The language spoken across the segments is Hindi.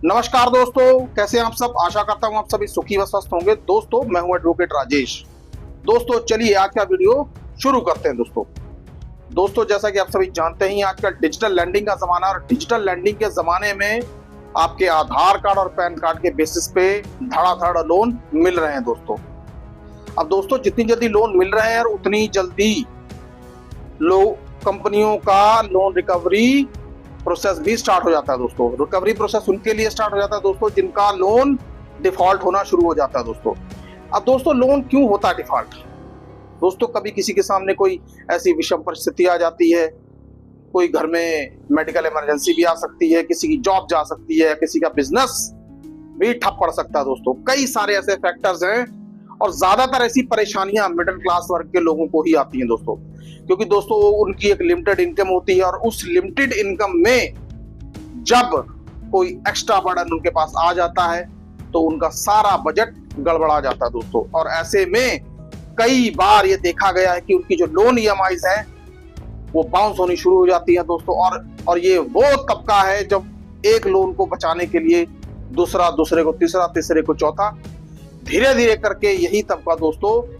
नमस्कार दोस्तों, कैसे हैं आप सब। आशा करता हूं आप सभी सुखी व स्वस्थ होंगे। दोस्तों मैं हूं एडवोकेट राजेश। दोस्तों चलिए आज का वीडियो शुरू करते हैं। दोस्तों जैसा कि आप सभी जानते हैं आजकल डिजिटल लैंडिंग का जमाना, और डिजिटल लैंडिंग के जमाने में आपके आधार कार्ड और पैन कार्ड के बेसिस पे धड़ाधड़ लोन मिल रहे हैं दोस्तों। अब दोस्तों जितनी जल्दी लोन मिल रहे हैं उतनी जल्दी कंपनियों का लोन रिकवरी प्रोसेस भी स्टार्ट हो जाता है दोस्तों। रिकवरी प्रोसेस उनके लिए स्टार्ट हो जाता है दोस्तों जिनका लोन डिफॉल्ट होना शुरू हो जाता है दोस्तों। अब दोस्तों लोन क्यों होता है डिफॉल्ट? दोस्तों कभी किसी के सामने कोई ऐसी विषम परिस्थिति आ जाती है, कोई घर में मेडिकल इमरजेंसी भी आ सकती है, किसी की जॉब जा सकती है, किसी का बिजनेस भी ठप पड़ सकता है दोस्तों। कई सारे ऐसे फैक्टर्स हैं और ज्यादातर ऐसी परेशानियां मिडिल क्लास वर्ग के लोगों को ही आती हैं दोस्तों, क्योंकि दोस्तों उनकी एक लिमिटेड इनकम होती है और उस लिमिटेड इनकम में जब कोई एक्स्ट्रा बर्डन उनके पास आ जाता है तो उनका सारा बजट गड़बड़ा जाता है दोस्तों। और ऐसे में कई बार ये देखा गया है कि उनकी जो लोन ईएमआईज हैं वो बाउंस होनी शुरू हो जाती है दोस्तों। और ये वो तबका है जब एक लोन को बचाने के लिए दूसरा, दूसरे को तीसरा, तीसरे को चौथा, धीरे धीरे करके यही तबका दोस्तों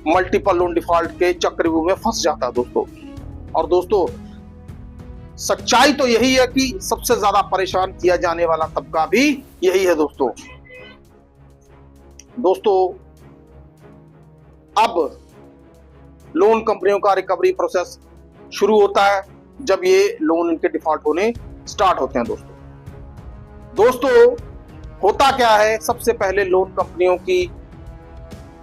मल्टीपल लोन डिफॉल्ट के चक्रव्यूह में फंस जाता है दोस्तों। और दोस्तों सच्चाई तो यही है कि सबसे ज्यादा परेशान किया जाने वाला तबका भी यही है दोस्तों। अब लोन कंपनियों का रिकवरी प्रोसेस शुरू होता है जब ये लोन इनके डिफॉल्ट होने स्टार्ट होते हैं दोस्तों होता क्या है, सबसे पहले लोन कंपनियों की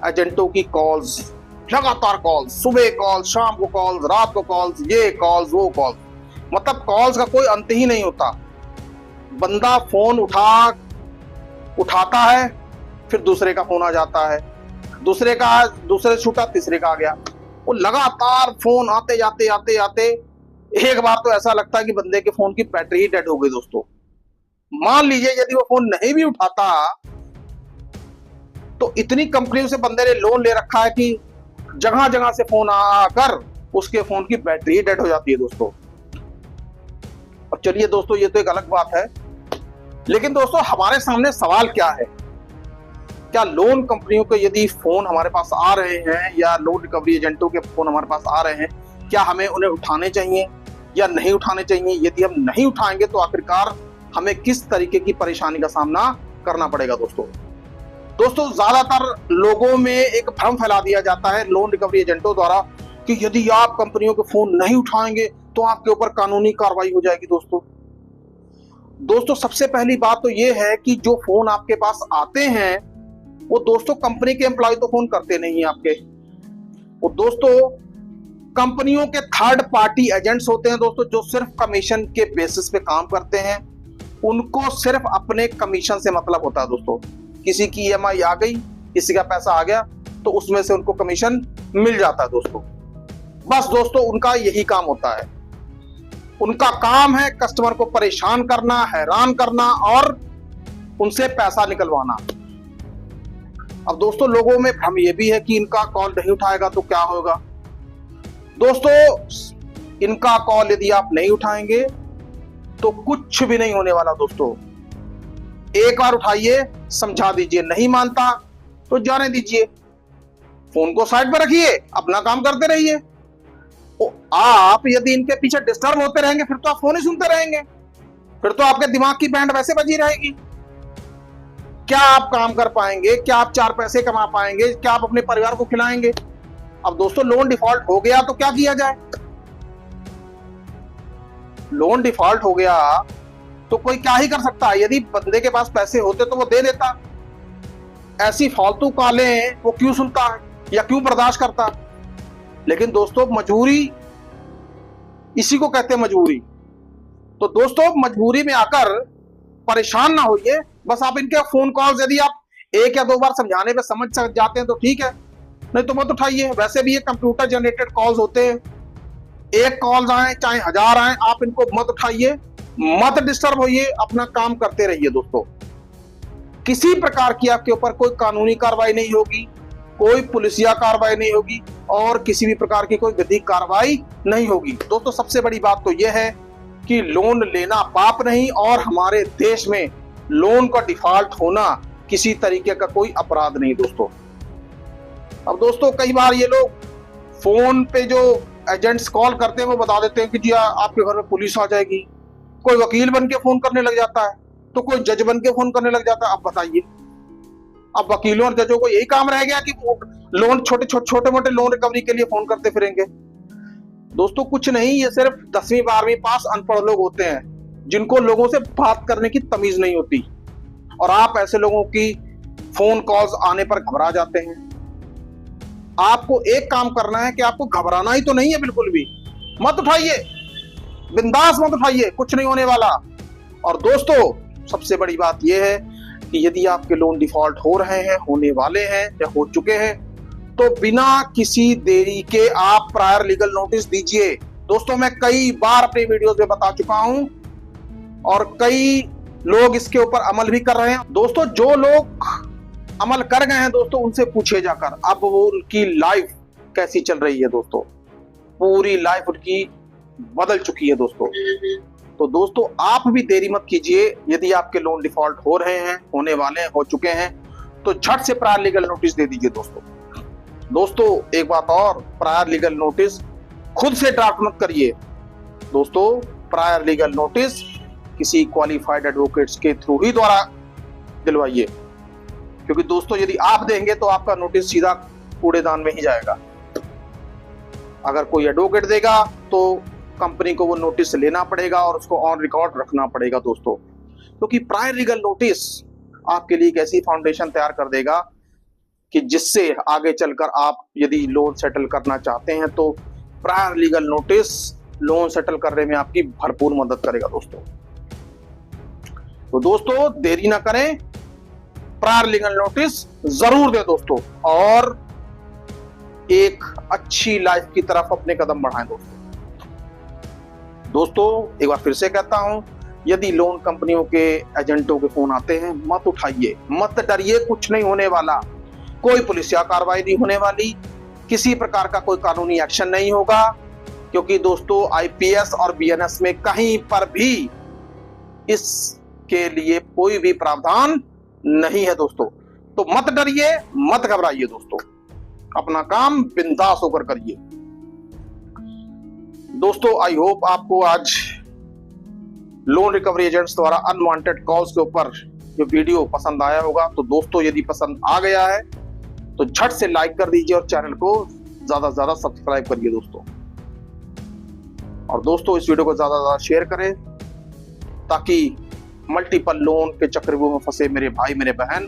एजेंटों की कॉल्स, लगातार कॉल्स, सुबह कॉल्स, शाम को कॉल्स, रात को कॉल्स, ये कॉल्स वो कॉल्स, मतलब कॉल्स का कोई अंत ही नहीं होता। बंदा फोन उठाता है, फिर दूसरे का फोन आ जाता है, दूसरे से छूटा, तीसरे का आ गया। वो लगातार फोन आते जाते एक बार तो ऐसा लगता है कि बंदे के फोन की बैटरी ही डेड हो गई दोस्तों। मान लीजिए यदि वो फोन नहीं भी उठाता तो इतनी कंपनियों से बंदे ने लोन ले रखा है कि जगह जगह से फोन आकर उसके फोन की बैटरी ही डेड हो जाती है दोस्तों। अब चलिए दोस्तों ये तो एक अलग बात है, लेकिन दोस्तों हमारे सामने सवाल क्या है, क्या लोन कंपनियों के यदि फोन हमारे पास आ रहे हैं या लोन रिकवरी एजेंटों के फोन हमारे पास आ रहे हैं, क्या हमें उन्हें उठाने चाहिए या नहीं उठाने चाहिए? यदि हम नहीं उठाएंगे तो आखिरकार हमें किस तरीके की परेशानी का सामना करना पड़ेगा दोस्तों ज्यादातर लोगों में एक भ्रम फैला दिया जाता है लोन रिकवरी एजेंटों द्वारा कि यदि आप कंपनियों के फोन नहीं उठाएंगे तो आपके ऊपर कानूनी कार्रवाई हो जाएगी दोस्तों सबसे पहली बात तो यह है कि जो फोन आपके पास आते हैं वो दोस्तों कंपनी के एम्प्लॉय तो फोन करते नहीं है आपके, वो दोस्तों कंपनियों के थर्ड पार्टी एजेंट्स होते हैं दोस्तों, जो सिर्फ कमीशन के बेसिस पे काम करते हैं। उनको सिर्फ अपने कमीशन से मतलब होता है दोस्तों। किसी की ईएमआई आ गई, किसी का पैसा आ गया तो उसमें से उनको कमीशन मिल जाता है दोस्तों। बस दोस्तों उनका यही काम होता है। उनका काम है कस्टमर को परेशान करना, हैरान करना और उनसे पैसा निकलवाना। अब दोस्तों लोगों में भ्रम यह भी है कि इनका कॉल नहीं उठाएगा तो क्या होगा। दोस्तों इनका कॉल यदि आप नहीं उठाएंगे तो कुछ भी नहीं होने वाला दोस्तों। एक बार उठाइए, समझा दीजिए, नहीं मानता तो जाने दीजिए, फोन को साइड पर रखिए, अपना काम करते रहिए। आप यदि इनके पीछे डिस्टर्ब होते रहेंगे फिर तो आप फोन ही सुनते रहेंगे, फिर तो आपके दिमाग की बैंड वैसे बजी रहेगी। क्या आप काम कर पाएंगे? क्या आप चार पैसे कमा पाएंगे? क्या आप अपने परिवार को खिलाएंगे? अब दोस्तों लोन डिफॉल्ट हो गया तो क्या किया जाए? लोन डिफॉल्ट हो गया तो कोई क्या ही कर सकता है। यदि बंदे के पास पैसे होते तो वो दे देता, ऐसी फालतू कॉलें वो क्यों सुनता है या क्यों बर्दाश्त करता? लेकिन दोस्तों मजबूरी, इसी को कहते हैं मजबूरी। तो दोस्तों मजबूरी में आकर परेशान ना होइए। बस आप इनके फोन कॉल्स यदि आप एक या दो बार समझाने पे समझ जाते हैं तो ठीक है, नहीं तो मत उठाइए। वैसे भी ये कंप्यूटर जनरेटेड कॉल्स होते हैं, एक कॉल्स आए चाहे 1000 आए, आप इनको मत उठाइए, मत डिस्टर्ब होइए, अपना काम करते रहिए दोस्तों। किसी प्रकार की आपके ऊपर कोई कानूनी कार्रवाई नहीं होगी, कोई पुलिसिया कार्रवाई नहीं होगी और किसी भी प्रकार की कोई विधिक कार्रवाई नहीं होगी दोस्तों। सबसे बड़ी बात तो यह है कि लोन लेना पाप नहीं, और हमारे देश में लोन का डिफॉल्ट होना किसी तरीके का कोई अपराध नहीं दोस्तों। अब दोस्तों कई बार ये लोग फोन पे जो एजेंट्स कॉल करते हैं वो बता देते हैं कि जी आपके घर में पुलिस आ जाएगी, कोई वकील बन के फोन करने लग जाता है, तो कोई जज बन के फोन करने लग जाता है। अब बताइए, अब वकीलों और जजों को यही काम रह गया कि लोन छोटे मोटे लोन रिकवरी के लिए फोन करते फिरेंगे। दोस्तों कुछ नहीं, ये सिर्फ 10वीं 12वीं पास अनपढ़ लोग होते हैं जिनको लोगों से बात करने की तमीज नहीं होती, और आप ऐसे लोगों की फोन कॉल्स आने पर घबरा जाते हैं। आपको एक काम करना है कि आपको घबराना ही तो नहीं है, बिल्कुल भी मत उठाइए, बिंदास मत उठाइए, कुछ नहीं होने वाला। और दोस्तों सबसे बड़ी बात यह है कि यदि आपके लोन डिफॉल्ट हो रहे हैं, होने वाले हैं या हो चुके हैं, तो बिना किसी देरी के आप प्रायर लीगल नोटिस दीजिए। दोस्तों मैं कई बार अपने वीडियोस में बता चुका हूं और कई लोग इसके ऊपर अमल भी कर रहे हैं। दोस्तों जो लोग अमल कर गए हैं दोस्तों उनसे पूछे जाकर अब वो उनकी लाइफ कैसी चल रही है। दोस्तों पूरी लाइफ उनकी बदल चुकी है दोस्तों। तो दोस्तों आप भी देरी मत कीजिए, यदि आपके लोन डिफॉल्ट हो रहे हैं, होने वाले हैं, हो चुके हैं, तो झट से प्रायर लीगल नोटिस दे दीजिए दोस्तों। दोस्तों एक बात और, प्रायर लीगल नोटिस खुद से ड्राफ्ट मत करिए दोस्तों। प्रायर लीगल नोटिस किसी क्वालिफाइड एडवोकेट्स के थ्रू ही द्वारा दिलवाइए, क्योंकि दोस्तों यदि आप देंगे तो आपका नोटिस सीधा कूड़ेदान में ही जाएगा। अगर कोई एडवोकेट देगा तो कंपनी को वो नोटिस लेना पड़ेगा और उसको ऑन रिकॉर्ड रखना पड़ेगा दोस्तों, क्योंकि प्रायर लीगल नोटिस आपके लिए एक ऐसी फाउंडेशन तैयार कर देगा कि जिससे आगे चलकर आप यदि लोन सेटल करना चाहते हैं तो prior legal notice loan settle करने में आपकी भरपूर मदद करेगा दोस्तों। तो दोस्तों देरी ना करें, प्रायर लीगल नोटिस जरूर दें दोस्तों, और एक अच्छी लाइफ की तरफ अपने कदम बढ़ाएं दोस्तों। दोस्तों एक बार फिर से कहता हूं, यदि लोन कंपनियों के एजेंटों के फोन आते हैं मत उठाइए, मत डरिए, कुछ नहीं होने वाला, कोई पुलिसिया कार्रवाई नहीं होने वाली, किसी प्रकार का कोई कानूनी एक्शन नहीं होगा, क्योंकि दोस्तों आईपीएस और बीएनएस में कहीं पर भी इसके लिए कोई भी प्रावधान नहीं है दोस्तों। तो मत डरिए, मत घबराइए दोस्तों, अपना काम बिंदास होकर करिए। दोस्तों आई होप आपको आज लोन रिकवरी एजेंट्स द्वारा अनवांटेड कॉल्स के ऊपर जो वीडियो पसंद आया होगा। तो दोस्तों यदि पसंद आ गया है तो झट से लाइक कर दीजिए और चैनल को ज्यादा से ज्यादा सब्सक्राइब करिए दोस्तों। और दोस्तों इस वीडियो को ज्यादा से ज्यादा शेयर करें ताकि मल्टीपल लोन के चक्रव्यूह में फंसे मेरे भाई मेरे बहन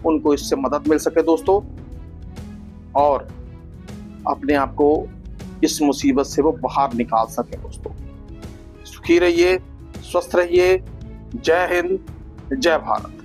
उनको इससे मदद मिल सके दोस्तों, और अपने आप को इस मुसीबत से वो बाहर निकाल सके दोस्तों। सुखी रहिए, स्वस्थ रहिए, जय हिंद, जय भारत।